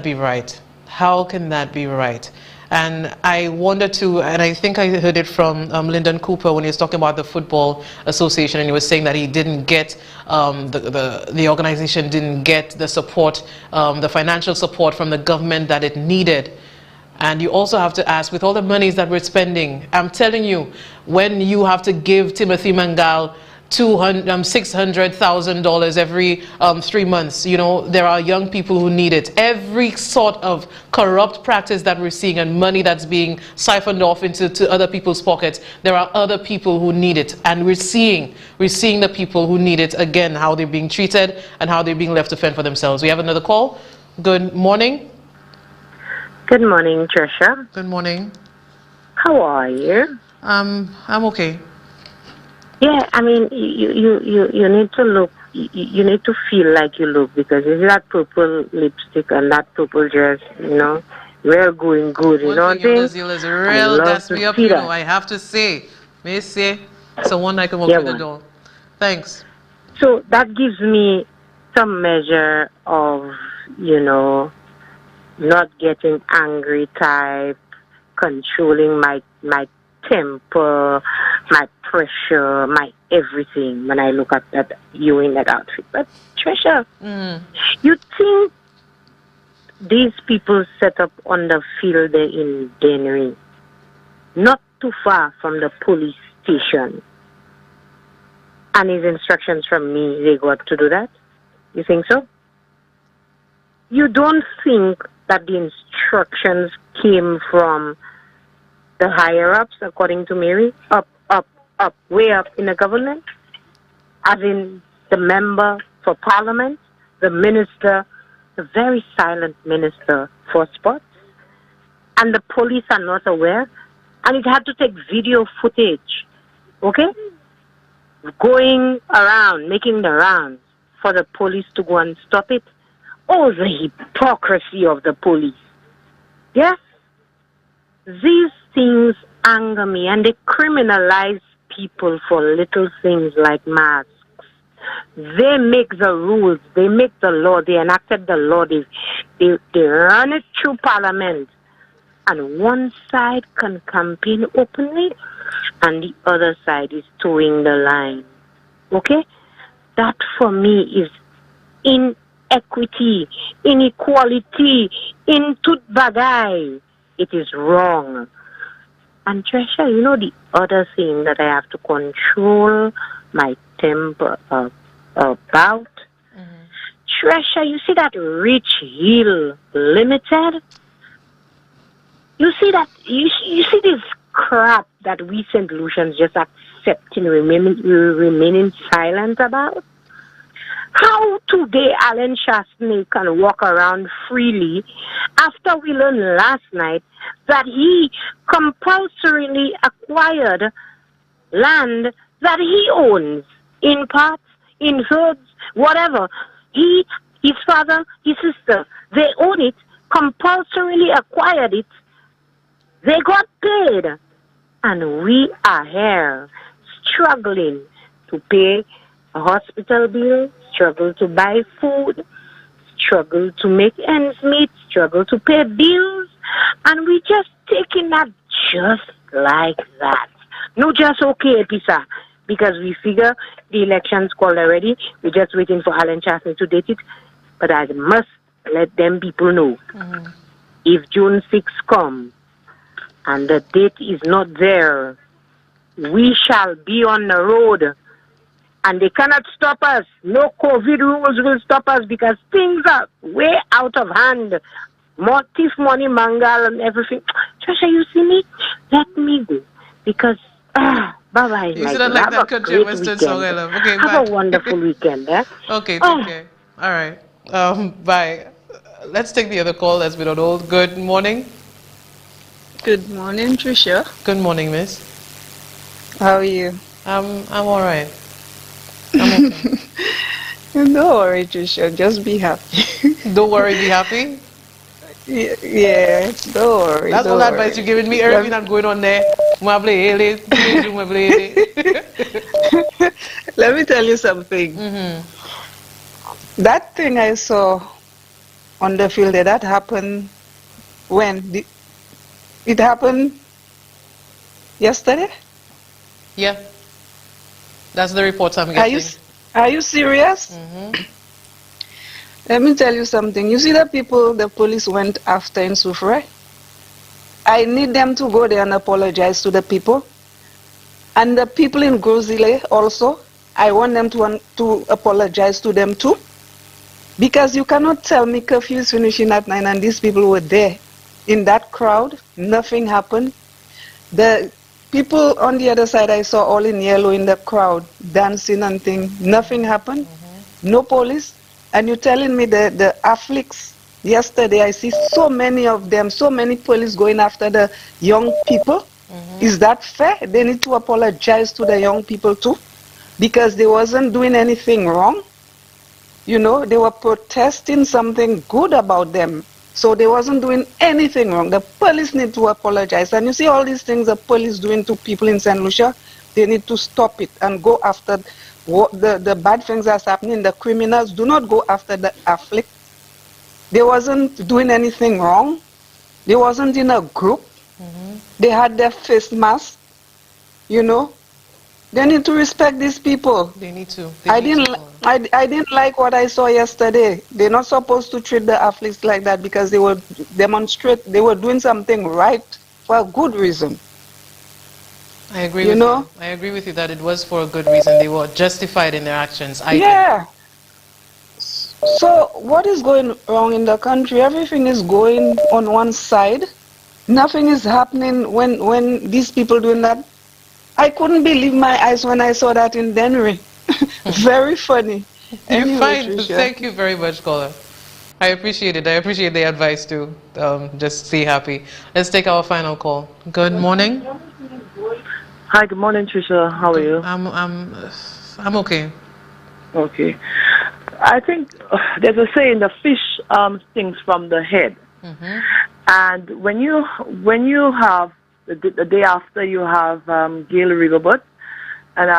be right? How can that be right? And I wonder too, and I think I heard it from Lyndon Cooper when he was talking about the Football Association, and he was saying that he didn't get, the organization didn't get the support, the financial support from the government that it needed. And you also have to ask, with all the monies that we're spending, I'm telling you, when you have to give Timothy Mangal $600,000 every 3 months. You know, there are young people who need it. Every sort of corrupt practice that we're seeing and money that's being siphoned off into other people's pockets, there are other people who need it. And we're seeing the people who need it, again, how they're being treated and how they're being left to fend for themselves. We have another call. Good morning. Good morning, Tresha. Good morning. How are you? I'm okay. Yeah, I mean, you need to look, you need to feel like you look, because you see that purple lipstick and that purple dress, you know, we're going good, you know what I'm saying? Is real, that's me up, you know, I have to say. May say, so one I can walk through the door. Thanks. So that gives me some measure of, you know, not getting angry type, controlling my temper, my pressure, my everything when I look at that you in that outfit. But Tresha, you think these people set up on the field there in Dennery, not too far from the police station, and his instructions from me, they got to do that? You think so? You don't think that the instructions came from the higher-ups, according to Mary, up, way up in the government, as in the member for parliament, the minister, the very silent minister for sports, and the police are not aware, and it had to take video footage, okay, going around, making the rounds for the police to go and stop it. Oh, the hypocrisy of the police. Yes? These things anger me, and they criminalize people for little things like masks. They make the rules, they make the law, they enacted the law, they run it through parliament. And one side can campaign openly, and the other side is towing the line. Okay? That for me is inequity, inequality, into bagay. It is wrong. And Tresha, you know the other thing that I have to control my temper about? Tresha, you see that Rich Hill Limited? You see that, you see this crap that we St. Lucians just accepting, remaining silent about? How today Alan Shastney can walk around freely after we learned last night that he compulsorily acquired land that he owns in parts, in herds, whatever. He, his father, his sister, they own it, compulsorily acquired it. They got paid. And we are here struggling to pay a hospital bill, struggle to buy food, struggle to make ends meet, struggle to pay bills, and we just taking that just like that. No, just okay, Pisa, because we figure the election's called already. We're just waiting for Alan Chastney to date it. But I must let them people know, if June 6 comes and the date is not there, we shall be on the road. And they cannot stop us. No COVID rules will stop us because things are way out of hand. More thief money, mangal, and everything. Tresha, you see me? Let me go. Because, bye-bye. You should have liked that country western song, I love. Okay, bye. Have a wonderful weekend, eh? Okay, take care. All right. Bye. Let's take the other call that's been on hold. Good morning. Good morning, Trisha. Good morning, miss. How are you? I'm all right. I'm okay. Don't worry, Trisha. Just be happy. Don't worry, be happy? Yeah, don't worry. That's all the advice you're giving me. Everything that's going on there. Let me tell you something. That thing I saw on the field there, that happened when? It happened yesterday? Yeah. That's the reports I'm getting. Are you serious? Let me tell you something. You see the people the police went after in Soufrière? I need them to go there and apologize to the people. And the people in Grozile also. I want them to apologize to them too. Because you cannot tell me curfew is finishing at 9 and these people were there. In that crowd, nothing happened. The people on the other side I saw all in yellow in the crowd, dancing and things. Nothing happened. No police. And you're telling me the afflicts, yesterday I see so many of them, so many police going after the young people. Is that fair? They need to apologize to the young people too. Because they wasn't doing anything wrong. You know, they were protesting something good about them. So they wasn't doing anything wrong. The police need to apologize. And you see all these things the police doing to people in St. Lucia, they need to stop it and go after the bad things that's happening. The criminals, do not go after the afflict. They wasn't doing anything wrong. They wasn't in a group. They had their face mask, you know. They need to respect these people. They need to. I didn't like what I saw yesterday. They're not supposed to treat the athletes like that because they were they were doing something right for a good reason. I agree with you. I agree with you that it was for a good reason. They were justified in their actions. Yeah. So what is going wrong in the country? Everything is going on one side. Nothing is happening when these people doing that. I couldn't believe my eyes when I saw that in Denver. Very funny. You're fine. Trisha. Thank you very much, caller. I appreciate it. I appreciate the advice too. Just stay happy. Let's take our final call. Good morning. Hi. Good morning, Trisha. How are you? I'm okay. Okay. I think there's a saying: the fish stinks from the head. And when you have the day after you have Gail Rigobert and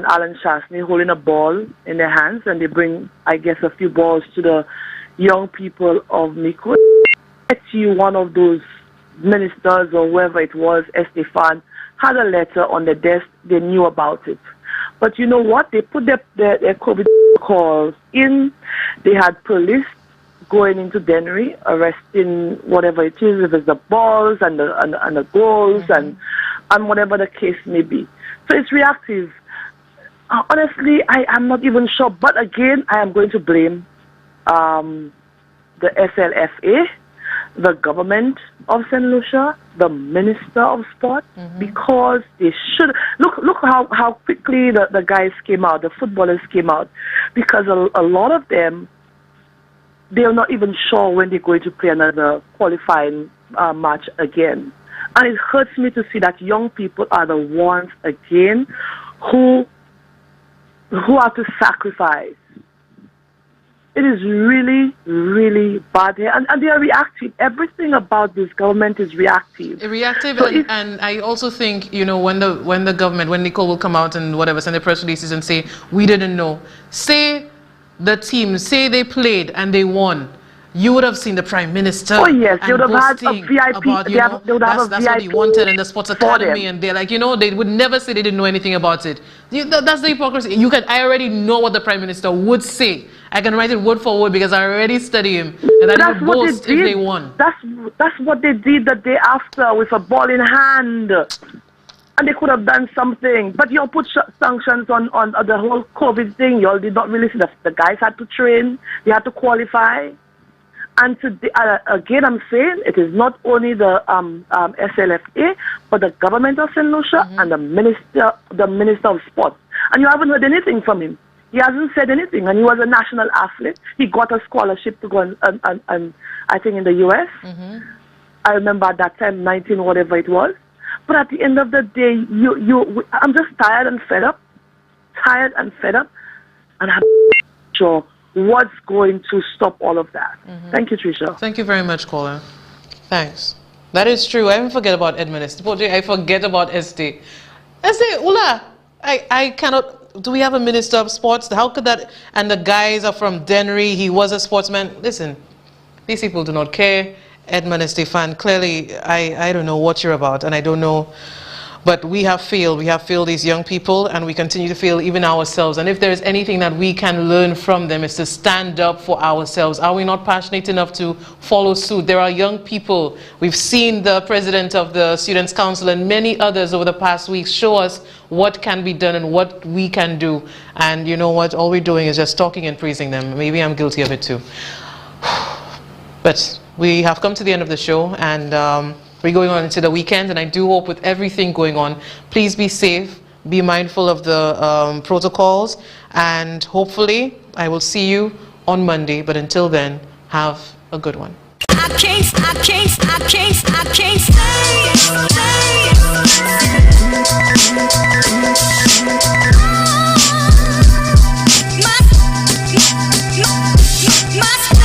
Alan Shastney holding a ball in their hands, and they bring, I guess, a few balls to the young people of Miko. Bet you one of those ministers or whoever it was, Estefan, had a letter on the desk. They knew about it. But you know what? They put their COVID calls in. They had police going into Dennery, arresting whatever it is, if it's the balls and the goals and whatever the case may be. So it's reactive. Honestly, I am not even sure. But again, I am going to blame the SLFA, the government of St. Lucia, the Minister of Sport, because they should look how quickly the guys came out, the footballers came out, because a lot of them, they're not even sure when they're going to play another qualifying match again. And it hurts me to see that young people are the ones again who have to sacrifice. It is really, really bad here. And they are reactive. Everything about this government is reactive. Reactive, so and I also think, you know, when the government, when Nicole will come out and whatever, send the press releases and say, we didn't know. Say the team, say they played and they won. You would have seen the Prime Minister. Oh yes, they would have had a VIP. About, that's what he wanted in the Sports Academy, and they're like, you know, they would never say they didn't know anything about it. That's the hypocrisy. I already know what the Prime Minister would say. I can write it word for word because I already study him, and I would boast if they won. That's what they did the day after with a ball in hand. And they could have done something, but y'all put sanctions on the whole COVID thing. Y'all did not really see the guys had to train, they had to qualify. And today, again, I'm saying it is not only the SLFA, but the government of St. Lucia and the Minister of Sport. And you haven't heard anything from him. He hasn't said anything, and he was a national athlete. He got a scholarship to go and I think in the US. I remember at that time, 19, whatever it was. But at the end of the day, I'm just tired and fed up. And I'm sure what's going to stop all of that. Thank you, Trisha. Thank you very much, caller. Thanks. That is true. I even forget about Edmund Estee. I forget about Estee. Ula, I cannot. Do we have a Minister of Sports? How could that? And the guys are from Dennery. He was a sportsman. Listen, these people do not care. Edmund Estefan, clearly, I don't know what you're about, and I don't know But we have failed. We have failed these young people, and we continue to fail even ourselves. And if there is anything that we can learn from them, is to stand up for ourselves. Are we not passionate enough to follow suit? There are young people. We've seen the president of the Students' Council and many others over the past weeks show us what can be done and what we can do. And you know what? All we're doing is just talking and praising them. Maybe I'm guilty of it too. But we have come to the end of the show, and we're going on into the weekend, and I do hope with everything going on, please be safe, be mindful of the protocols, and hopefully I will see you on Monday. But until then, have a good one. I can't stay.